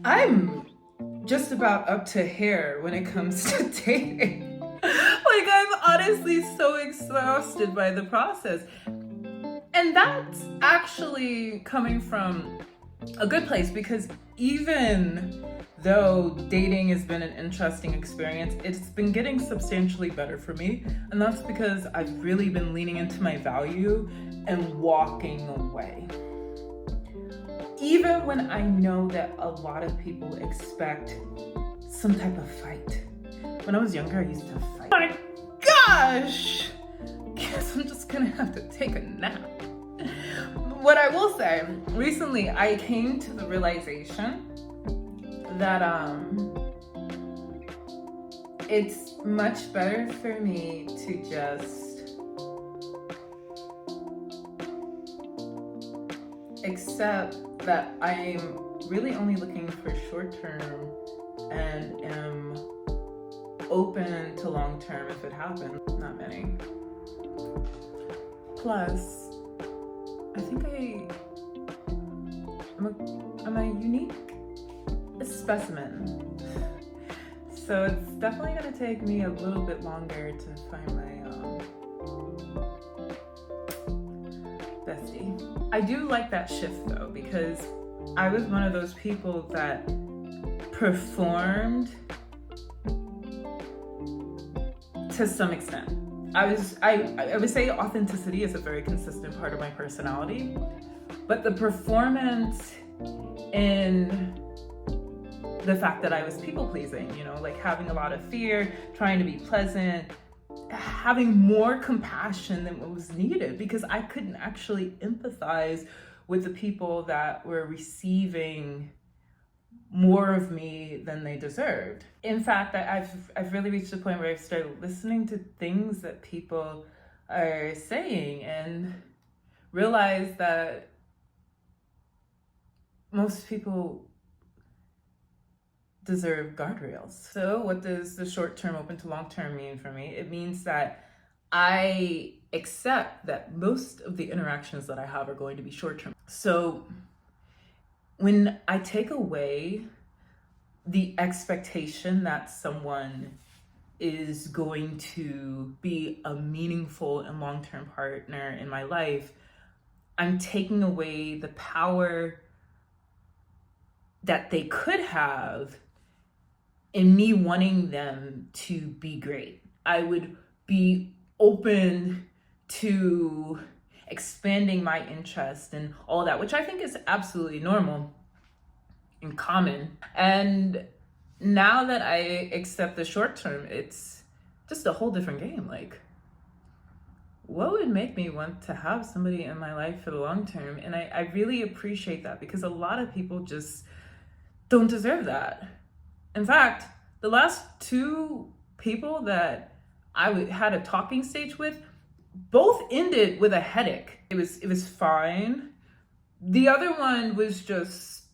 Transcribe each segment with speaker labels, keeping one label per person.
Speaker 1: I'm just about up to hair when it comes to dating. Like, I'm honestly so exhausted by the process. And that's actually coming from a good place, because even though dating has been an interesting experience, it's been getting substantially better for me. And that's because I've really been leaning into my value and walking away. Even when I know that a lot of people expect some type of fight. When I was younger, I used to fight. Oh my gosh! Guess I'm just gonna have to take a nap. What I will say, recently I came to the realization that it's much better for me to just accept that I'm really only looking for short term and am open to long term if it happens. Not many. Plus, I think I'm a unique specimen. So it's definitely gonna take me a little bit longer to find my bestie. I do like that shift though, because I was one of those people that performed to some extent. I would say authenticity is a very consistent part of my personality, but the performance in the fact that I was people pleasing, like having a lot of fear, trying to be pleasant, having more compassion than what was needed, because I couldn't actually empathize with the people that were receiving more of me than they deserved. In fact, I've really reached a point where I've started listening to things that people are saying and realized that most people deserve guardrails. So what does the short term open to long term mean for me? It means that I accept that most of the interactions that I have are going to be short term. So when I take away the expectation that someone is going to be a meaningful and long-term partner in my life, I'm taking away the power that they could have in me wanting them to be great. I would be open to expanding my interest and all that, which I think is absolutely normal and common. And now that I accept the short term, it's just a whole different game. Like, what would make me want to have somebody in my life for the long term? And I really appreciate that, because a lot of people just don't deserve that. In fact, the last two people that I had a talking stage with, both ended with a headache. It was fine. The other one was just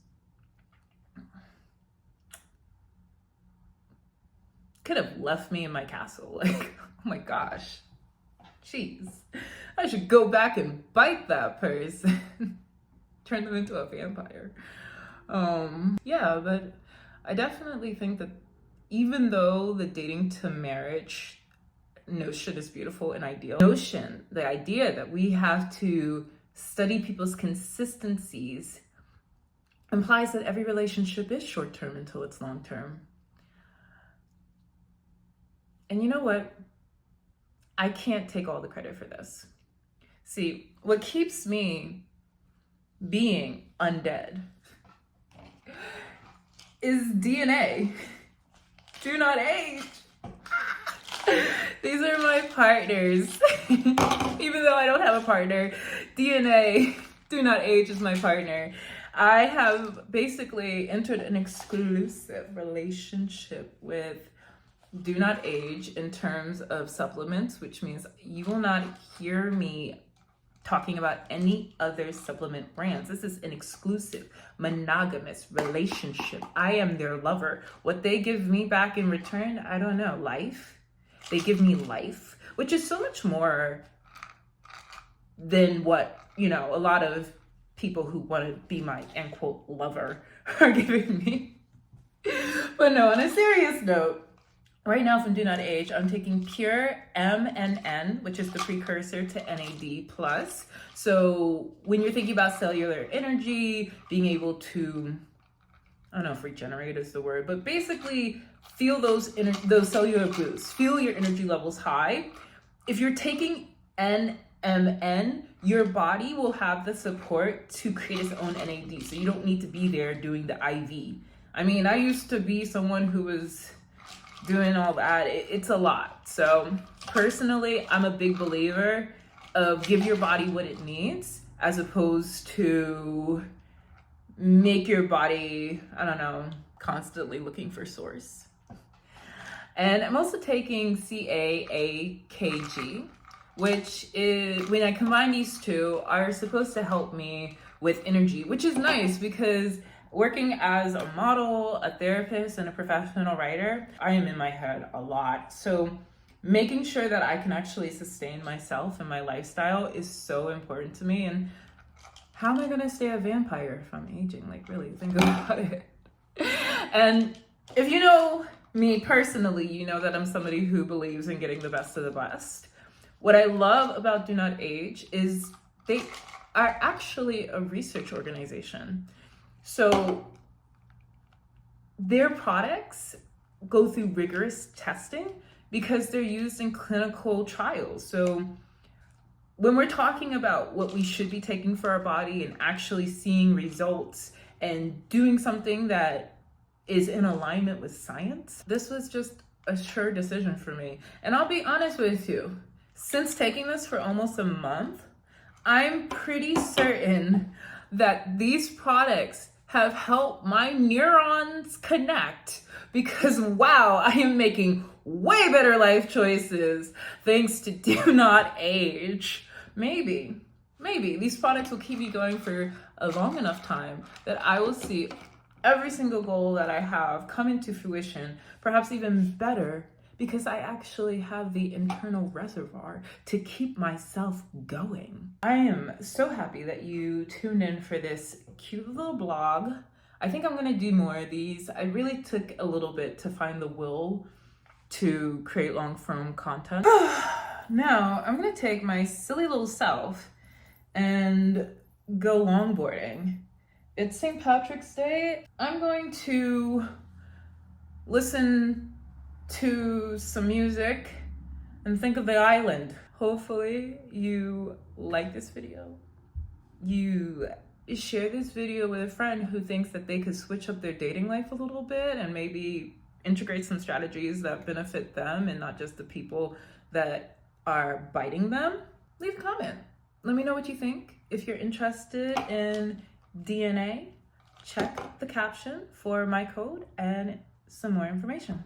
Speaker 1: could have left me in my castle. Like, oh my gosh. Jeez. I should go back and bite that person. Turn them into a vampire. Yeah, but I definitely think that even though the dating to marriage notion is beautiful and ideal, the idea that we have to study people's consistencies implies that every relationship is short-term until it's long-term. And you know what? I can't take all the credit for this. See, what keeps me being undead is DNA. Do not age. These are my partners. Even though I don't have a partner, DNA, do not age, is my partner. I have basically entered an exclusive relationship with Do Not Age in terms of supplements, which means you will not hear me talking about any other supplement brands. This is an exclusive, monogamous relationship. I am their lover. What they give me back in return, I don't know, life. They give me life, which is so much more than what, a lot of people who want to be my, end quote, lover are giving me. But no, on a serious note, right now from Do Not Age, I'm taking pure NMN, which is the precursor to NAD+. So when you're thinking about cellular energy, being able to, I don't know if regenerate is the word, but basically feel those cellular boosts, feel your energy levels high. If you're taking NMN, your body will have the support to create its own NAD, so you don't need to be there doing the IV. I mean, I used to be someone who was doing all that. It's a lot. So personally, I'm a big believer of give your body what it needs, as opposed to make your body, I don't know, constantly looking for source. And I'm also taking CAAKG, which is, when I combine these two, are supposed to help me with energy, which is nice because working as a model, a therapist, and a professional writer, I am in my head a lot. So making sure that I can actually sustain myself and my lifestyle is so important to me. And how am I gonna stay a vampire if I'm aging? Like, really, think about it. And if you know me personally, you know that I'm somebody who believes in getting the best of the best. What I love about Do Not Age is they are actually a research organization. So their products go through rigorous testing because they're used in clinical trials. So when we're talking about what we should be taking for our body and actually seeing results and doing something that is in alignment with science, this was just a sure decision for me. And I'll be honest with you, since taking this for almost a month, I'm pretty certain that these products have helped my neurons connect, because wow, I am making way better life choices thanks to Do Not Age. Maybe these products will keep me going for a long enough time that I will see every single goal that I have come into fruition, perhaps even better, because I actually have the internal reservoir to keep myself going. I am so happy that you tuned in for this cute little blog. I think I'm gonna do more of these. I really took a little bit to find the will to create long form content. Now I'm gonna take my silly little self and go longboarding. It's St. Patrick's Day. I'm going to listen to some music and think of the island. Hopefully you like this video. You share this video with a friend who thinks that they could switch up their dating life a little bit and maybe integrate some strategies that benefit them and not just the people that are biting them. Leave a comment. Let me know what you think. If you're interested in DNA, check the caption for my code and some more information.